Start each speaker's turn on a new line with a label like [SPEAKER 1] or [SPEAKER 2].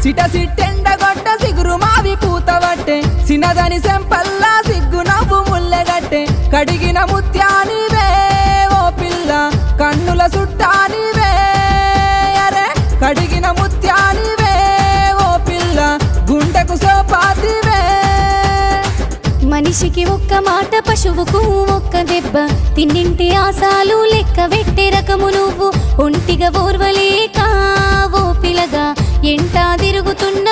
[SPEAKER 1] సిట సిట్టెండగొట్ట సిగురు మావి పూతవట్టే సినదని సెంపల్లా సిగ్గు నవ్వు ముల్లెగట్టే కడిగిన ముత్యానివే ఓ పిల్ల కన్నుల సుట్టానివే అరే కడిగిన ముత్యానివే ఓ పిల్ల గుండెకు సోపాతివే
[SPEAKER 2] మనిషికి ఒక్క మాట పశువుకు ఒక్క దెబ్బ తిన్నింటి ఆశాలు లెక్క వెట్టే రకము నువ్వు ఒంటిగా ఓర్వలేక ఓ పిలగా ఎంటా తిరుగుతున్న